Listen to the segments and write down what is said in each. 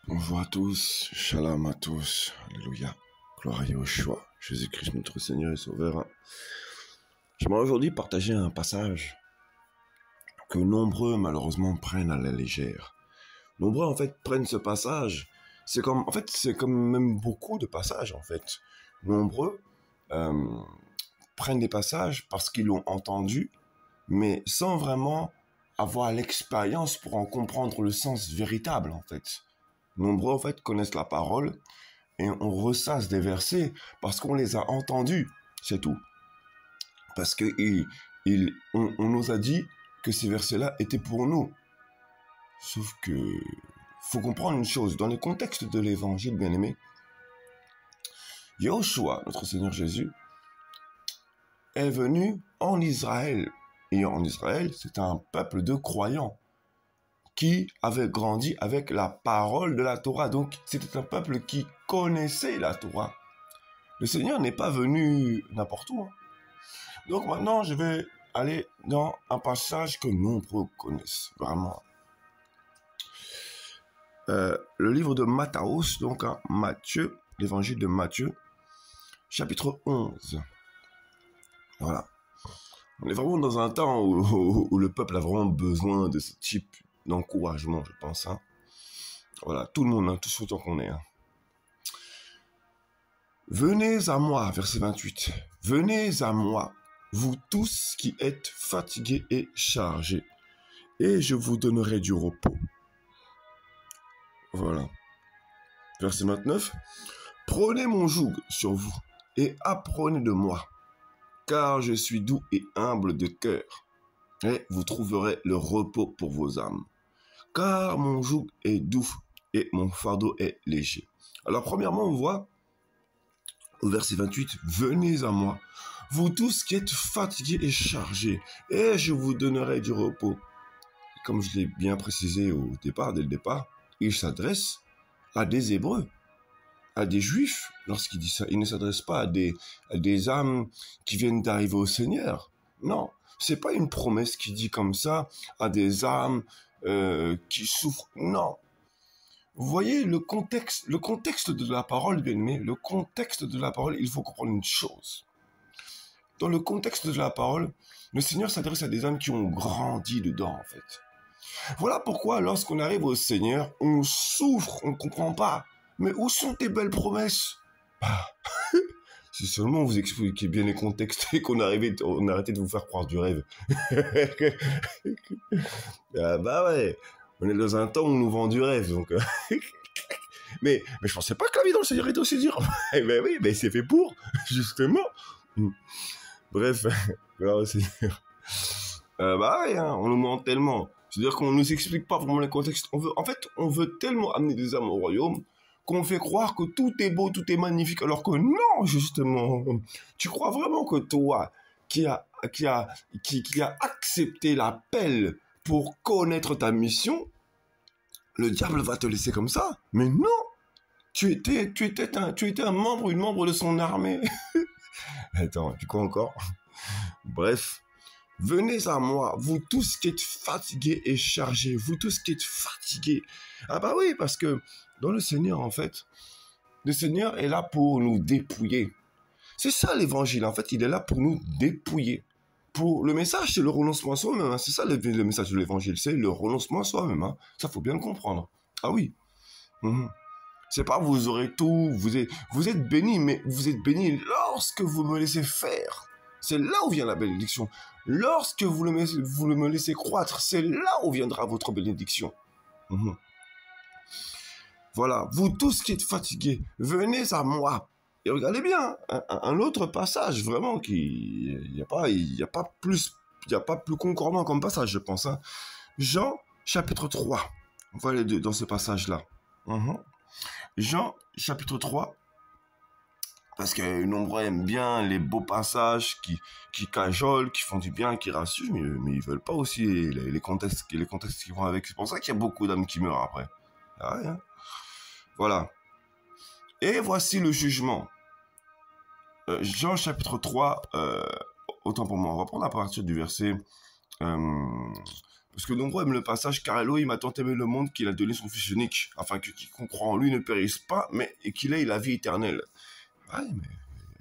Bonjour à tous, shalom à tous, alléluia, gloire à Yahushua, Jésus-Christ notre Seigneur et Sauveur. J'aimerais aujourd'hui partager un passage que nombreux malheureusement prennent à la légère. Nombreux en fait prennent ce passage, c'est comme même beaucoup de passages en fait. Nombreux prennent des passages parce qu'ils l'ont entendu, mais sans vraiment avoir l'expérience pour en comprendre le sens véritable en fait. Nombreux en fait connaissent la parole et on ressasse des versets parce qu'on les a entendus, c'est tout. Parce que on nous a dit que ces versets-là étaient pour nous. Sauf que faut comprendre une chose, dans le contexte de l'évangile, bien-aimé, Yahushua, notre Seigneur Jésus, est venu en Israël. Et en Israël, c'est un peuple de croyants qui avait grandi avec la parole de la Torah. Donc, c'était un peuple qui connaissait la Torah. Le Seigneur n'est pas venu n'importe où. Donc maintenant, je vais aller dans un passage que nombreux connaissent, vraiment. Le livre de Matthaeus, donc Matthieu, l'évangile de Matthieu, chapitre 11. Voilà. On est vraiment dans un temps où le peuple a vraiment besoin de ce type d'encouragement, je pense. Voilà, tout le monde, tout autant qu'on est. Venez à moi, verset 28. Venez à moi, vous tous qui êtes fatigués et chargés, et je vous donnerai du repos. Voilà. Verset 29. Prenez mon joug sur vous et apprenez de moi, car je suis doux et humble de cœur, et vous trouverez le repos pour vos âmes. Car mon joug est doux et mon fardeau est léger. Alors premièrement, on voit au verset 28, venez à moi, vous tous qui êtes fatigués et chargés, et je vous donnerai du repos. Comme je l'ai bien précisé dès le départ, il s'adresse à des Hébreux, à des Juifs, lorsqu'il dit ça. Il ne s'adresse pas à des âmes qui viennent d'arriver au Seigneur. Non, c'est pas une promesse qui dit comme ça à des âmes qui souffrent. Non. Vous voyez le contexte de la parole, bien-aimé, le contexte de la parole, il faut comprendre une chose. Dans le contexte de la parole, le Seigneur s'adresse à des âmes qui ont grandi dedans, en fait. Voilà pourquoi, lorsqu'on arrive au Seigneur, on souffre, on ne comprend pas. Mais où sont tes belles promesses? Si seulement vous expliquez bien les contextes et qu'on arrêtait de vous faire croire du rêve. Ah bah ouais, on est dans un temps où on nous vend du rêve, donc... mais je pensais pas que la vie dans le Seigneur était aussi dure. Ben oui, mais c'est fait pour, justement. Bref, gloire au Seigneur. Bah ouais, on nous ment tellement. C'est-à-dire qu'on nous explique pas vraiment les contextes. On veut tellement amener des âmes au royaume qu'on fait croire que tout est beau, tout est magnifique, alors que non, justement. Tu crois vraiment que toi, qui a accepté l'appel pour connaître ta mission, le diable va te laisser comme ça? Mais non! Tu étais un membre, une membre de son armée. Attends, tu crois encore? Bref. Venez à moi, vous tous qui êtes fatigués et chargés, vous tous qui êtes fatigués. Ah bah oui, parce que dans le Seigneur, en fait, le Seigneur est là pour nous dépouiller. C'est ça l'évangile, en fait, il est là pour nous dépouiller. Le message, c'est le renoncement à soi-même. C'est ça le message de l'évangile, c'est le renoncement à soi-même. Ça, faut bien le comprendre. Ah oui. C'est pas vous aurez tout, vous êtes bénis, mais vous êtes bénis lorsque vous me laissez faire. C'est là où vient la bénédiction. Lorsque vous me laissez croître, c'est là où viendra votre bénédiction. Voilà, vous tous qui êtes fatigués, venez à moi. Et regardez bien, un autre passage, vraiment, il n'y a pas plus concordant comme passage, je pense. Jean, chapitre 3. On va aller dans ce passage-là. Jean, chapitre 3. Parce que nombreux aiment bien les beaux passages qui cajolent, qui font du bien, qui rassurent, mais ils veulent pas aussi les contextes qui vont avec. C'est pour ça qu'il y a beaucoup d'âmes qui meurent après. Ah ouais, Voilà. Et voici le jugement. Jean chapitre 3, autant pour moi, on va prendre à partir du verset Parce que nombreux aiment le passage, car Elohim a tant aimé le monde qu'il a donné son Fils unique, afin que quiconque croit en lui ne périsse pas, mais qu'il ait la vie éternelle. Ouais, mais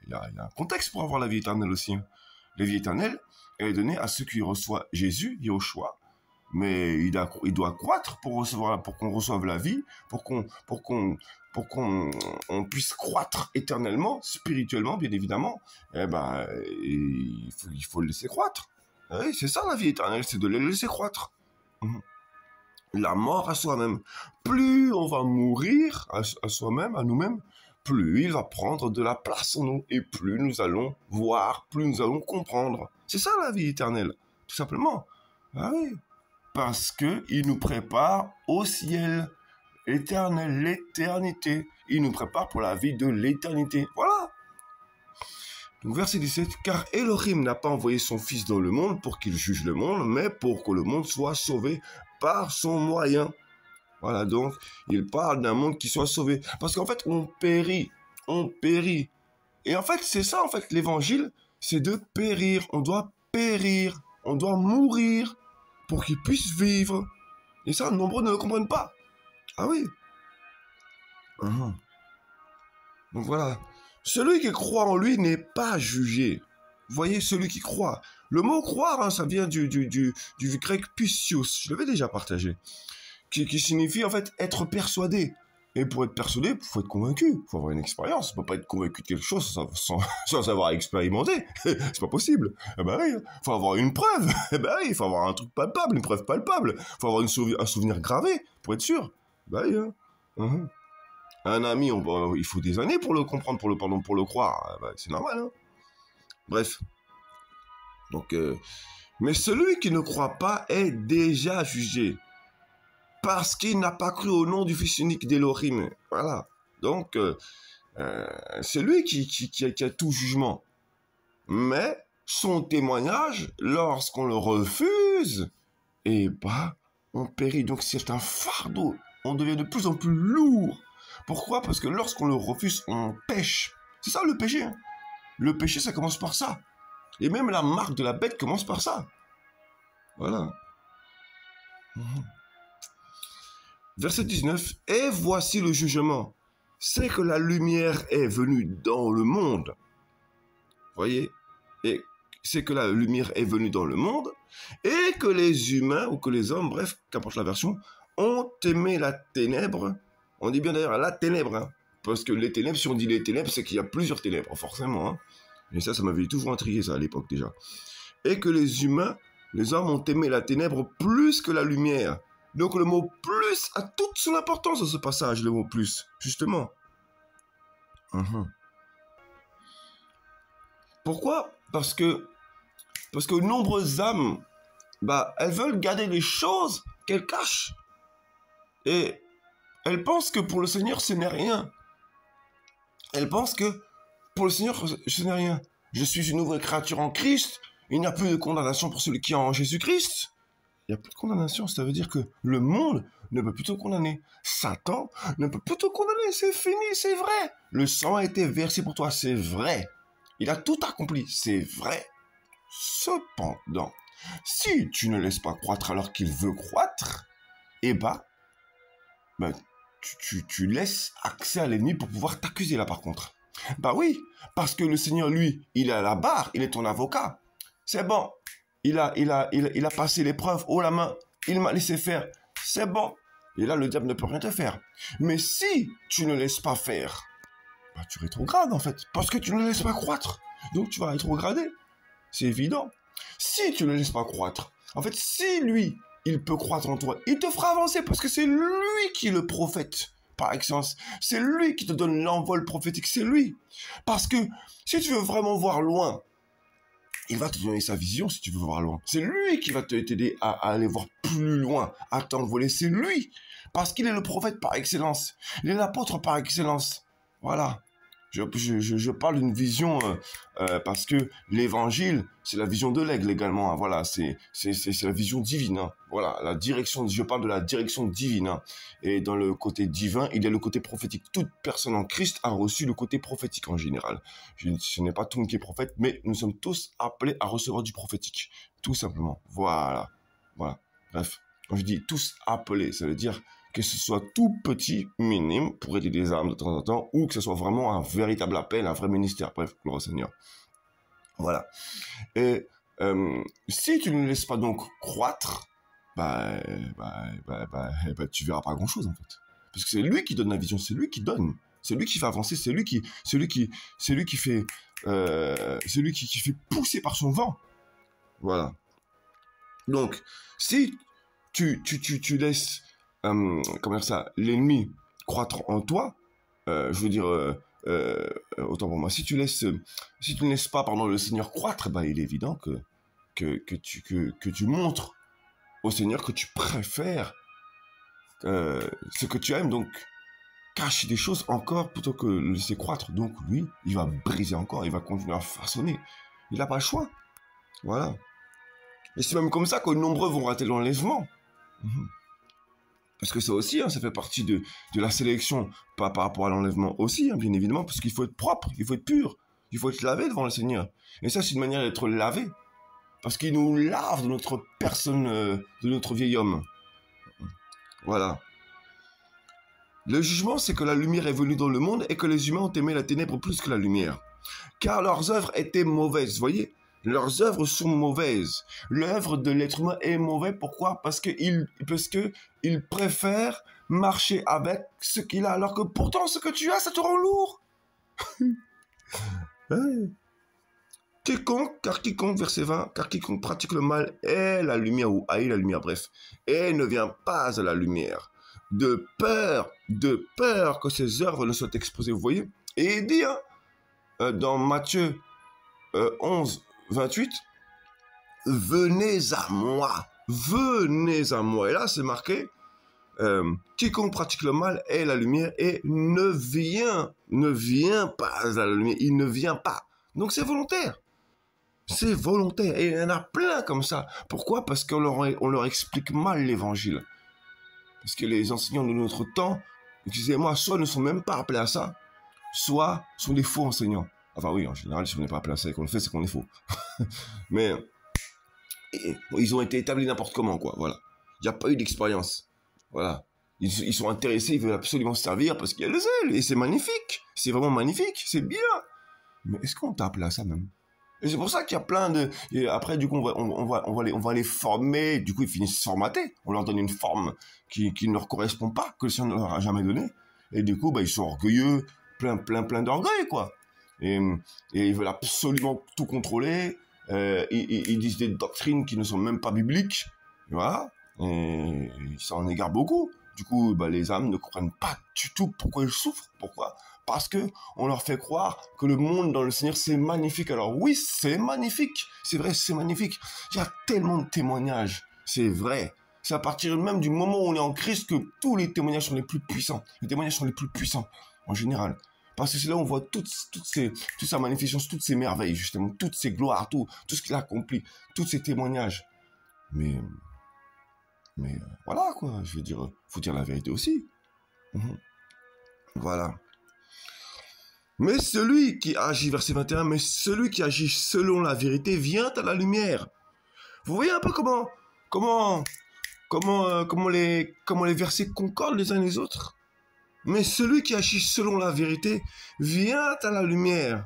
il y a un contexte pour avoir la vie éternelle aussi. Hein. La vie éternelle, elle est donnée à ceux qui reçoivent Jésus, Yahushua, mais il doit croître pour qu'on reçoive la vie, pour qu'on puisse croître éternellement, spirituellement, bien évidemment. Eh ben, il faut le laisser croître. Oui, c'est ça la vie éternelle, c'est de le laisser croître. La mort à soi-même. Plus on va mourir à soi-même, à nous-mêmes, plus il va prendre de la place en nous, et plus nous allons voir, plus nous allons comprendre. C'est ça la vie éternelle, tout simplement. Ah oui. Parce qu'il nous prépare au ciel éternel, l'éternité. Il nous prépare pour la vie de l'éternité. Voilà. Donc verset 17, car Elohim n'a pas envoyé son Fils dans le monde pour qu'il juge le monde, mais pour que le monde soit sauvé par son moyen. Voilà, donc il parle d'un monde qui soit sauvé. Parce qu'en fait, on périt. Et en fait, c'est ça, en fait, l'évangile, c'est de périr. On doit périr. On doit mourir pour qu'ils puissent vivre. Et ça, nombreux ne le comprennent pas. Ah oui. Donc voilà. Celui qui croit en lui n'est pas jugé. Vous voyez, celui qui croit. Le mot croire, hein, ça vient du grec pisios. Je l'avais déjà partagé. Qui signifie en fait être persuadé. Et pour être persuadé, il faut être convaincu. Il faut avoir une expérience. On ne peut pas être convaincu de quelque chose sans avoir expérimenté. C'est pas possible. Eh ben oui. Il faut avoir une preuve. Eh ben oui. Il faut avoir un truc palpable, une preuve palpable. Il faut avoir un souvenir gravé pour être sûr. Ben oui. Hein. Un ami, il faut des années pour le comprendre, pour le croire. Ben, c'est normal. Hein. Bref. Donc, mais celui qui ne croit pas est déjà jugé. Parce qu'il n'a pas cru au nom du Fils unique d'Elohim. Voilà. Donc, c'est lui qui a tout jugement. Mais son témoignage, lorsqu'on le refuse, eh ben, on périt. Donc, c'est un fardeau. On devient de plus en plus lourd. Pourquoi? Parce que lorsqu'on le refuse, on pêche. C'est ça le péché. Hein. Le péché, ça commence par ça. Et même la marque de la bête commence par ça. Voilà. Verset 19, « Et voici le jugement, c'est que la lumière est venue dans le monde. » Voyez, et c'est que la lumière est venue dans le monde, et que les humains, ou que les hommes, bref, qu'importe la version, ont aimé la ténèbre. On dit bien d'ailleurs la ténèbre, hein, parce que les ténèbres, si on dit les ténèbres, c'est qu'il y a plusieurs ténèbres, forcément. Hein. Et ça m'avait toujours intrigué, ça, à l'époque, déjà. Et que les humains, les hommes ont aimé la ténèbre plus que la lumière. Donc le mot « plus » a toute son importance dans ce passage, le mot « plus », justement. Pourquoi? Parce que nombreuses âmes, elles veulent garder les choses qu'elles cachent. Et elles pensent que pour le Seigneur, ce n'est rien. Elles pensent que pour le Seigneur, ce n'est rien. Je suis une nouvelle créature en Christ. Il n'y a plus de condamnation pour celui qui est en Jésus-Christ. Il n'y a plus de condamnation, ça veut dire que le monde ne peut plus te condamner. Satan ne peut plus te condamner, c'est fini, c'est vrai. Le sang a été versé pour toi, c'est vrai. Il a tout accompli, c'est vrai. Cependant, si tu ne laisses pas croître alors qu'il veut croître, eh ben tu laisses accès à l'ennemi pour pouvoir t'accuser là par contre. Bah oui, parce que le Seigneur, lui, il est à la barre, il est ton avocat. C'est bon. Il a passé l'épreuve haut la main. Il m'a laissé faire. C'est bon. Et là, le diable ne peut rien te faire. Mais si tu ne laisses pas faire, tu rétrogrades en fait. Parce que tu ne laisses pas croître. Donc tu vas rétrograder. C'est évident. Si tu ne laisses pas croître, en fait, si lui, il peut croître en toi, il te fera avancer parce que c'est lui qui est le prophète par excellence. C'est lui qui te donne l'envol prophétique. C'est lui. Parce que si tu veux vraiment voir loin, il va te donner sa vision si tu veux voir loin. C'est lui qui va t'aider à aller voir plus loin, à t'envoler. C'est lui. Parce qu'il est le prophète par excellence. Il est l'apôtre par excellence. Voilà. Je parle d'une vision parce que l'évangile, c'est la vision de l'aigle également. Hein. Voilà, c'est la vision divine. Hein. Voilà, la direction. Je parle de la direction divine. Hein. Et dans le côté divin, il y a le côté prophétique. Toute personne en Christ a reçu le côté prophétique en général. Ce n'est pas tout le monde qui est prophète, mais nous sommes tous appelés à recevoir du prophétique. Tout simplement. Voilà. Voilà. Bref, quand je dis tous appelés, ça veut dire que ce soit tout petit, minime, pour aider des âmes de temps en temps, ou que ce soit vraiment un véritable appel, un vrai ministère. Bref, gloire au Seigneur. Voilà. Et si tu ne laisses pas donc croître, tu verras pas grand-chose en fait. Parce que c'est lui qui donne la vision, c'est lui qui donne, c'est lui qui fait avancer, c'est lui qui fait, c'est lui qui fait pousser par son vent. Voilà. Donc, si tu laisses, comment dire ça, l'ennemi croître en toi, je veux dire, autant pour moi, si tu ne laisses pas, pardon, le Seigneur croître, bah, il est évident que tu montres au Seigneur que tu préfères ce que tu aimes, donc cacher des choses encore plutôt que le laisser croître. Donc lui, il va briser encore, il va continuer à façonner. Il n'a pas le choix. Voilà. Et c'est même comme ça que nombreux vont rater l'enlèvement. Parce que ça aussi, hein, ça fait partie de la sélection, pas par rapport à l'enlèvement aussi, hein, bien évidemment, parce qu'il faut être propre, il faut être pur, il faut être lavé devant le Seigneur. Et ça, c'est une manière d'être lavé. Parce qu'il nous lave de notre personne, de notre vieil homme. Voilà. Le jugement, c'est que la lumière est venue dans le monde et que les humains ont aimé la ténèbre plus que la lumière. Car leurs œuvres étaient mauvaises, vous voyez ? Leurs œuvres sont mauvaises. L'œuvre de l'être humain est mauvaise. Pourquoi ? Parce qu'il préfère marcher avec ce qu'il a, alors que pourtant, ce que tu as, ça te rend lourd. Ouais. Quiconque, verset 20, car quiconque pratique le mal est la lumière, ou haït la lumière, bref, et ne vient pas à la lumière, de peur que ses œuvres ne soient exposées, vous voyez. Et il dit, hein, dans Matthieu 11, 28, venez à moi, et là c'est marqué, quiconque pratique le mal est la lumière, et ne vient pas à la lumière, il ne vient pas, donc c'est volontaire. C'est volontaire. Et il y en a plein comme ça. Pourquoi ? Parce qu'on leur explique mal l'évangile. Parce que les enseignants de notre temps, excusez-moi, soit ne sont même pas appelés à ça, soit sont des faux enseignants. Enfin oui, en général, si on n'est pas appelé à ça et qu'on le fait, c'est qu'on est faux. Mais ils ont été établis n'importe comment, quoi. Voilà. Il n'y a pas eu d'expérience. Voilà. Ils sont intéressés, ils veulent absolument servir parce qu'il y a le zèle. Et c'est magnifique. C'est vraiment magnifique. C'est bien. Mais est-ce qu'on t'a appelé à ça même ? Et c'est pour ça qu'il y a plein de... Et après, du coup, on va les former. Du coup, ils finissent formatés. On leur donne une forme qui ne leur correspond pas, que le Seigneur ne leur a jamais donné. Et du coup, ils sont orgueilleux, plein d'orgueil, quoi. Et ils veulent absolument tout contrôler. Ils disent des doctrines qui ne sont même pas bibliques. Voilà. Et ils s'en égarent beaucoup. Du coup, les âmes ne comprennent pas du tout pourquoi ils souffrent. Pourquoi ? Parce que on leur fait croire que le monde dans le Seigneur, c'est magnifique. Alors oui, c'est magnifique. C'est vrai, c'est magnifique. Il y a tellement de témoignages. C'est vrai. C'est à partir même du moment où on est en Christ que tous les témoignages sont les plus puissants. Les témoignages sont les plus puissants, en général. Parce que c'est là où on voit toute sa magnificence, toutes ses merveilles, justement, toutes ses gloires, tout ce qu'il a accompli, tous ses témoignages. Mais voilà, quoi. Je veux dire, faut dire la vérité aussi. Voilà. Mais celui qui agit, verset 21, mais celui qui agit selon la vérité vient à la lumière. Vous voyez un peu comment les versets concordent les uns les autres. Mais celui qui agit selon la vérité vient à la lumière,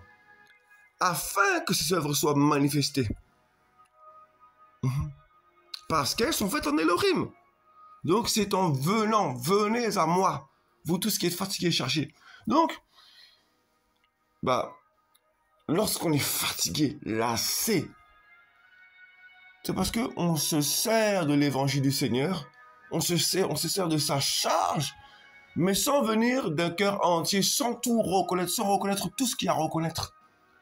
afin que ses œuvres soient manifestées. Parce qu'elles sont faites en Elohim. Donc c'est en venant, venez à moi, vous tous qui êtes fatigués et chargés. Donc, lorsqu'on est fatigué, lassé, c'est parce que on se sert de l'évangile du Seigneur, on se sert de sa charge, mais sans venir d'un cœur entier, sans tout reconnaître, sans reconnaître tout ce qu'il y a à reconnaître.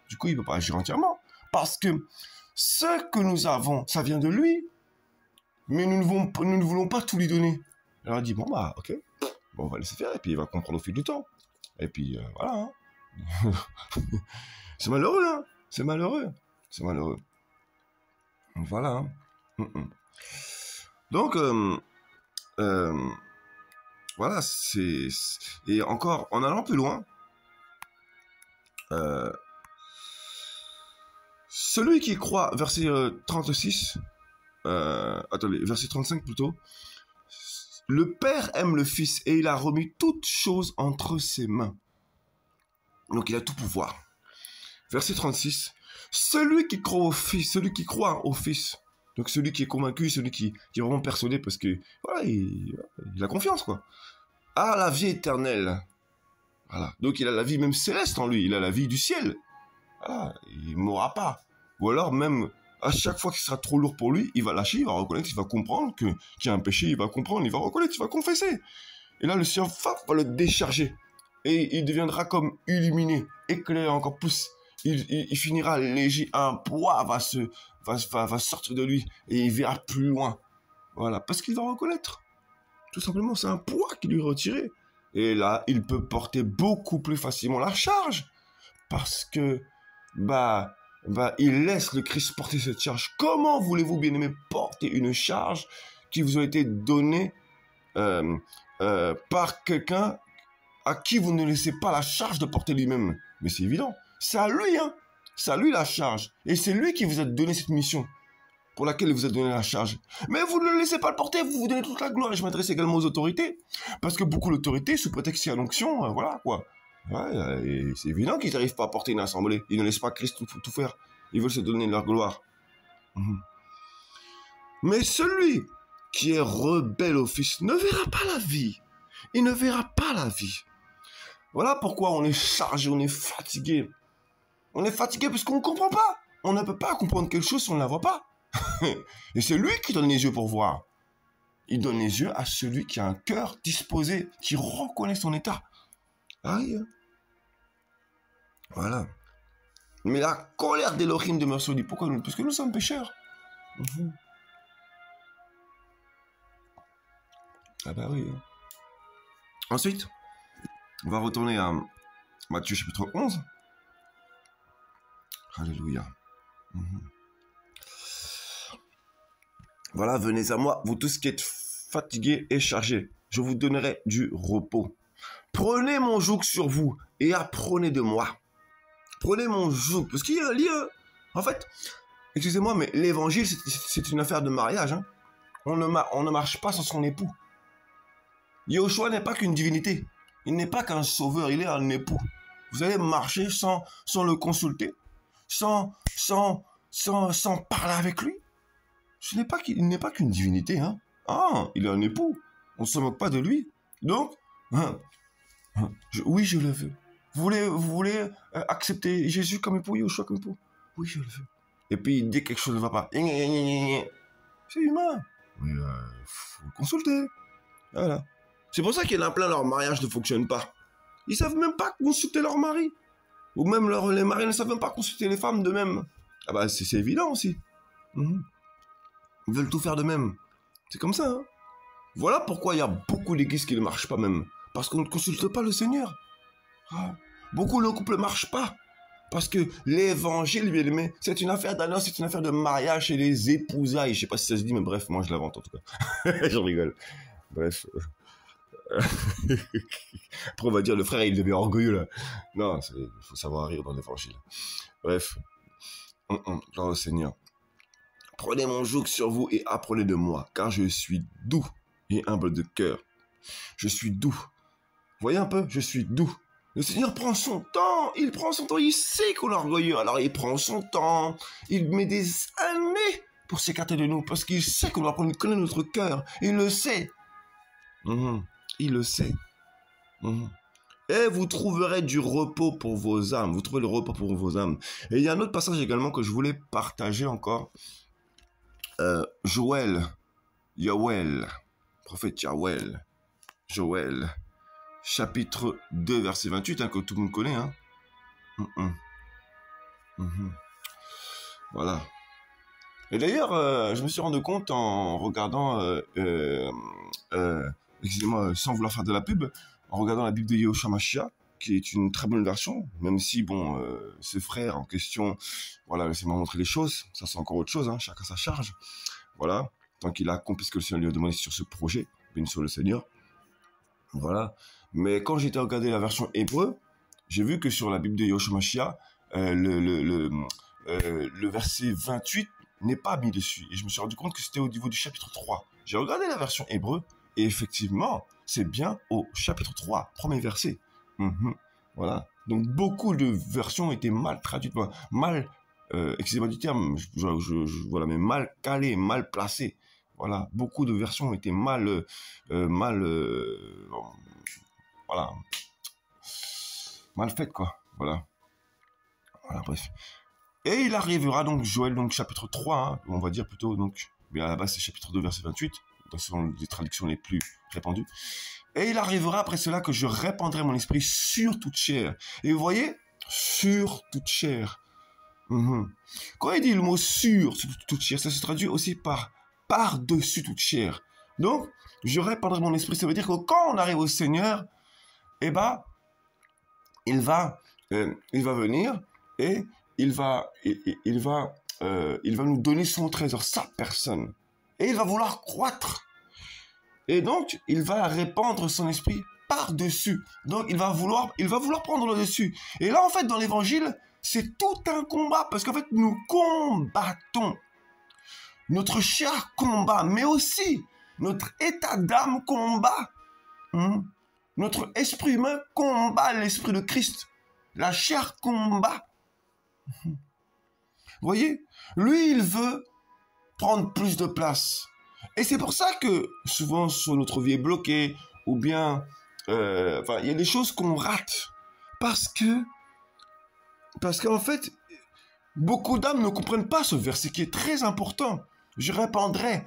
Du coup, il ne peut pas agir entièrement, parce que ce que nous avons, ça vient de lui, mais nous ne voulons pas tout lui donner. Alors il dit, ok, on va laisser faire, et puis il va comprendre au fil du temps. Et puis, voilà, hein. C'est malheureux, hein. C'est malheureux. Voilà. Hein. Donc, voilà, et encore, en allant plus loin, celui qui croit, verset 36, attendez, verset 35 plutôt. Le Père aime le Fils et il a remis toutes choses entre ses mains. Donc il a tout pouvoir. Verset 36. Celui qui croit au Fils, donc celui qui est convaincu, celui qui est vraiment persuadé parce que voilà, il a confiance, quoi, a la vie éternelle. Voilà. Donc il a la vie même céleste en lui, il a la vie du ciel. Voilà. Il ne mourra pas. Ou alors même, à chaque fois qu'il sera trop lourd pour lui, il va lâcher, il va reconnaître, il va comprendre qu'il y a un péché, il va comprendre, il va reconnaître, il va confesser. Et là, le Seigneur va le décharger. Et il deviendra comme illuminé, éclairé encore plus. Il finira léger, un poids va sortir de lui et il verra plus loin. Voilà, parce qu'il va reconnaître. Tout simplement, c'est un poids qui lui est retiré. Et là, il peut porter beaucoup plus facilement la charge. Parce que, il laisse le Christ porter cette charge. Comment voulez-vous, bien-aimés, porter une charge qui vous a été donnée par quelqu'un à qui vous ne laissez pas la charge de porter lui-même? Mais c'est évident. C'est à lui, hein. C'est à lui la charge. Et c'est lui qui vous a donné cette mission pour laquelle il vous a donné la charge. Mais vous ne le laissez pas le porter, vous vous donnez toute la gloire. Et je m'adresse également aux autorités. Parce que beaucoup d'autorités, sous prétexte qu'il y a l'onction, voilà, quoi. Ouais, et c'est évident qu'ils n'arrivent pas à porter une assemblée. Ils ne laissent pas Christ tout faire. Ils veulent se donner leur gloire. Mais celui qui est rebelle au Fils ne verra pas la vie. Il ne verra pas la vie. Voilà pourquoi on est chargé, on est fatigué. On est fatigué parce qu'on ne comprend pas. On ne peut pas comprendre quelque chose si on ne la voit pas. Et c'est lui qui donne les yeux pour voir. Il donne les yeux à celui qui a un cœur disposé, qui reconnaît son état. Aïe. Voilà. Mais la colère d'Elohim demeure sur lui. Pourquoi? Parce que nous sommes pécheurs. Ah bah oui. Ensuite, on va retourner à Matthieu chapitre 11. Alléluia. Voilà, venez à moi, vous tous qui êtes fatigués et chargés. Je vous donnerai du repos. Prenez mon joug sur vous et apprenez de moi. Prenez mon joug. Parce qu'il y a un lien. En fait, excusez-moi, mais l'évangile, c'est une affaire de mariage. Hein. On ne marche pas sans son époux. Yahushua n'est pas qu'une divinité. Il n'est pas qu'un sauveur, il est un époux. Vous allez marcher sans le consulter, sans parler avec lui. Il n'est pas qu'une divinité. Hein. Ah, il est un époux. On ne se moque pas de lui. Donc, oui, je le veux. Vous voulez accepter Jésus comme époux, Yahushua comme époux? Oui, je le veux. Et puis, dès que quelque chose ne va pas, c'est humain. Mais faut consulter. Voilà. C'est pour ça qu'il y en a plein, leur mariage ne fonctionne pas. Ils savent même pas consulter leur mari. Ou même les maris ne savent même pas consulter les femmes d'eux-mêmes. Ah bah, c'est évident aussi. Ils veulent tout faire d'eux-mêmes. C'est comme ça, hein. Voilà pourquoi il y a beaucoup d'églises qui ne marchent pas même. Parce qu'on ne consulte pas le Seigneur. Ah. Beaucoup de couples ne marchent pas. Parce que l'évangile, bien aimé, c'est une affaire d'alliance, c'est une affaire de mariage et les épousailles. Je sais pas si ça se dit, mais bref, moi je l'invente en tout cas. Je rigole. Bref. Après on va dire le frère il devient orgueilleux là. Non, il faut savoir rire dans l'évangile. Bref. Gloire au Seigneur. Prenez mon joug sur vous et apprenez de moi, car je suis doux et humble de cœur. Je suis doux. Voyez un peu, je suis doux. Le Seigneur prend son temps, il sait qu'on est orgueilleux, alors il prend son temps, il met des années pour s'écarter de nous, parce qu'il sait qu'on doit apprendre à connaître notre cœur, il le sait. Il le sait. Et vous trouverez du repos pour vos âmes, vous trouverez le repos pour vos âmes. Et il y a un autre passage également que je voulais partager encore. Yoël, prophète Joël, chapitre 2, verset 28, hein, que tout le monde connaît. Hein. Voilà. Et d'ailleurs, je me suis rendu compte en regardant, excusez-moi, sans vouloir faire de la pub, en regardant la Bible de Yahushua Mashiach, qui est une très bonne version, même si, bon, ce frère en question, voilà, laissez-moi montrer les choses, ça c'est encore autre chose, hein, chacun sa charge, voilà, tant qu'il a accompli ce que le Seigneur lui a demandé sur ce projet, béni soit le Seigneur, voilà, mais quand j'ai été regarder la version hébreu, j'ai vu que sur la Bible de Yahushua Mashiach, le verset 28, n'est pas mis dessus. Et je me suis rendu compte que c'était au niveau du chapitre 3. J'ai regardé la version hébreu, et effectivement, c'est bien au chapitre 3, premier verset. Voilà. Donc, beaucoup de versions étaient mal traduites, mal, excusez-moi du terme, voilà, mais mal calées, mal placées. Voilà. Beaucoup de versions étaient mal, voilà, mal faites, quoi. Voilà. Voilà, bref. Et il arrivera donc, Joël, donc chapitre 3, hein, on va dire plutôt, donc, mais à la base c'est chapitre 2, verset 28, donc ce sont les traductions les plus répandues. Et il arrivera après cela que je répandrai mon esprit sur toute chair. Et vous voyez, sur toute chair. Quand il dit le mot sur toute chair, ça se traduit aussi par par-dessus toute chair. Donc, je répandrai mon esprit, ça veut dire que quand on arrive au Seigneur, eh ben, il va venir et il va nous donner son trésor, sa personne. Et il va vouloir croître. Et donc, il va répandre son esprit par-dessus. Donc, il va vouloir prendre le dessus. Et là, en fait, dans l'évangile, c'est tout un combat. Parce qu'en fait, nous combattons. Notre chair combat, mais aussi notre état d'âme combat. Notre esprit humain combat l'esprit de Christ. La chair combat. Vous voyez, lui, il veut prendre plus de place. Et c'est pour ça que souvent sur notre vie est bloquée, ou bien il y a des choses qu'on rate. Parce qu'en fait, beaucoup d'âmes ne comprennent pas ce verset qui est très important. Je répandrai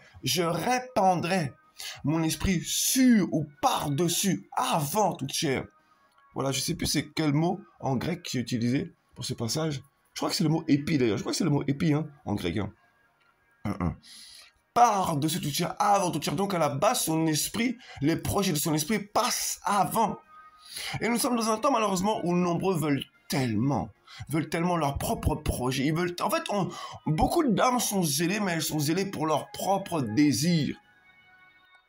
mon esprit sur ou par-dessus, avant toute chair. Voilà, je ne sais plus c'est quel mot en grec qui est utilisé pour ce passage. Je crois que c'est le mot épi d'ailleurs. Je crois que c'est le mot épi en grec. Par-dessus toute chair, avant toute chair. Donc à la base, son esprit, les projets de son esprit passent avant. Et nous sommes dans un temps malheureusement où nombreux veulent tellement leurs propres projets. En fait, beaucoup d'âmes sont zélées, mais elles sont zélées pour leurs propres désirs.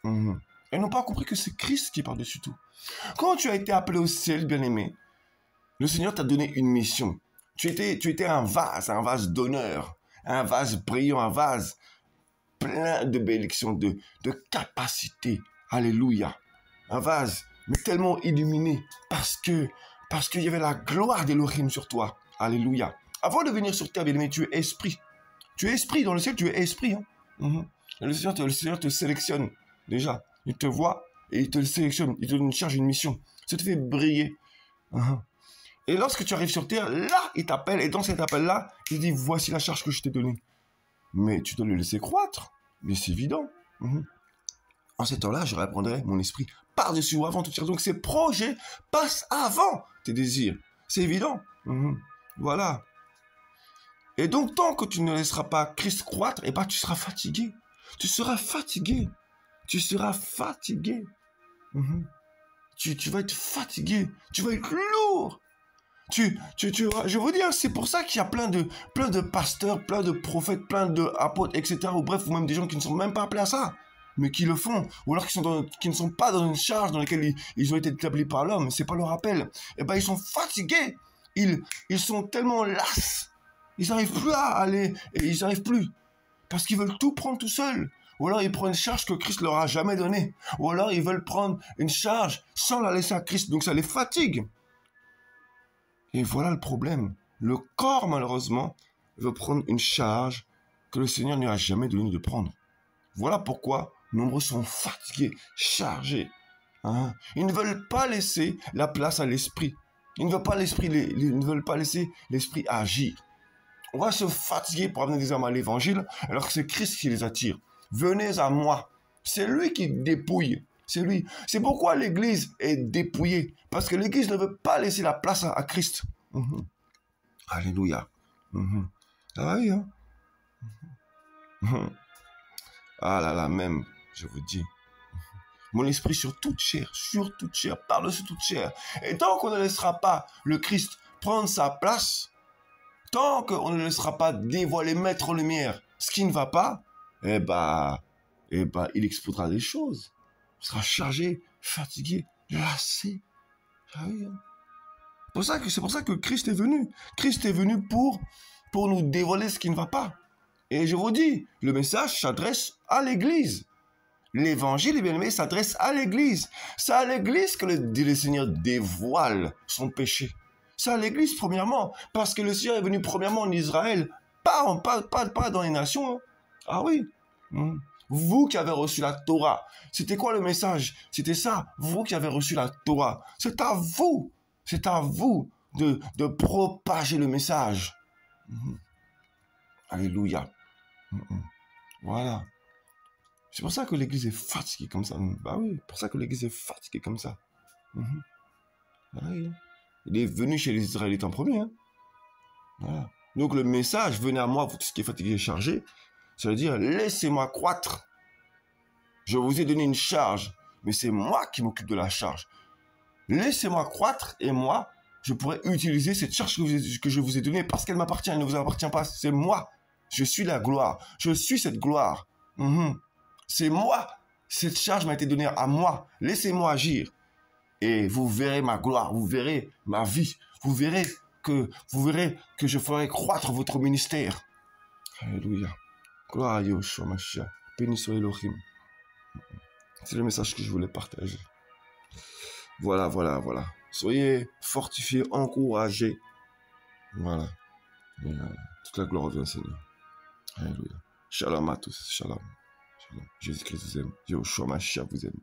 Elles n'ont pas compris que c'est Christ qui est par-dessus tout. Quand tu as été appelé au ciel, bien-aimé, le Seigneur t'a donné une mission. Tu étais un vase d'honneur, un vase brillant, un vase plein de bénédictions, de capacités. Alléluia. Un vase, mais tellement illuminé, parce qu'il y avait la gloire d'Élohim sur toi. Alléluia. Avant de venir sur terre, bien-aimé, tu es esprit. Tu es esprit, dans le ciel, tu es esprit. Le Seigneur te sélectionne déjà. Il te voit et il te sélectionne. Il te charge une mission. Ça te fait briller. Et lorsque tu arrives sur terre, là, il t'appelle. Et dans cet appel-là, il dit, voici la charge que je t'ai donnée. Mais tu dois le laisser croître. Mais c'est évident. En ce temps-là, je répandrai mon esprit par-dessus ou avant toute chair. Donc ces projets passent avant tes désirs. C'est évident. Voilà. Et donc, tant que tu ne laisseras pas Christ croître, eh ben, tu seras fatigué. Tu seras fatigué. Tu seras fatigué. Tu vas être fatigué. Tu vas être lourd. Je vous dis, c'est pour ça qu'il y a plein de pasteurs, plein de prophètes, plein d'apôtres, etc. Ou bref, ou même des gens qui ne sont même pas appelés à ça, mais qui le font. Ou alors qui ne sont pas dans une charge dans laquelle ils ont été établis par l'homme. C'est pas leur appel. Eh ben, ils sont fatigués. Ils sont tellement lasses. Ils n'arrivent plus à aller. Et ils n'arrivent plus. Parce qu'ils veulent tout prendre tout seuls. Ou alors ils prennent une charge que Christ leur a jamais donnée. Ou alors ils veulent prendre une charge sans la laisser à Christ. Donc ça les fatigue. Et voilà le problème. Le corps, malheureusement, veut prendre une charge que le Seigneur ne lui a jamais donné de prendre. Voilà pourquoi nombreux sont fatigués, chargés. Ils ne veulent pas laisser la place à l'esprit. Ils ne veulent pas laisser l'esprit agir. On va se fatiguer pour amener des âmes à l'évangile, alors que c'est Christ qui les attire. Venez à moi. C'est lui qui dépouille. C'est lui. C'est pourquoi l'église est dépouillée. Parce que l'église ne veut pas laisser la place à Christ. Alléluia. Ah oui, Ah là là, même, je vous dis. Mon esprit sur toute chair, par-dessus toute chair. Et tant qu'on ne laissera pas le Christ prendre sa place, tant qu'on ne laissera pas dévoiler, mettre en lumière ce qui ne va pas, eh ben, il explosera des choses. Il sera chargé, fatigué, lassé. Ah oui. C'est pour ça que Christ est venu. Christ est venu pour nous dévoiler ce qui ne va pas. Et je vous dis, le message s'adresse à l'Église. L'évangile, bien aimé, s'adresse à l'Église. C'est à l'Église que le Seigneur dévoile son péché. C'est à l'Église, premièrement, parce que le Seigneur est venu premièrement en Israël, pas dans les nations. Hein. Ah oui. Vous qui avez reçu la Torah, c'était quoi le message? C'était ça, vous qui avez reçu la Torah. C'est à vous de propager le message. Alléluia. Voilà. C'est pour ça que l'Église est fatiguée comme ça. Bah oui, pour ça que l'Église est fatiguée comme ça. Bah oui. Il est venu chez les Israélites en premier. Hein. Voilà. Donc le message, venez à moi, vous tous qui est fatigué et chargé, ça veut dire, laissez-moi croître. Je vous ai donné une charge, mais c'est moi qui m'occupe de la charge. Laissez-moi croître et moi, je pourrais utiliser cette charge que je vous ai donnée parce qu'elle m'appartient, elle ne vous appartient pas. C'est moi. Je suis la gloire. Je suis cette gloire. C'est moi. Cette charge m'a été donnée à moi. Laissez-moi agir. Et vous verrez ma gloire. Vous verrez ma vie. Vous verrez que je ferai croître votre ministère. Alléluia. Gloire à Yeshua Mashiach. Béni soit Elohim. C'est le message que je voulais partager. Voilà. Soyez fortifiés, encouragés. Voilà. Et, toute la gloire vient au Seigneur. Alléluia. Shalom à tous. Shalom. Jésus-Christ vous aime. Yeshua Mashiach vous aime.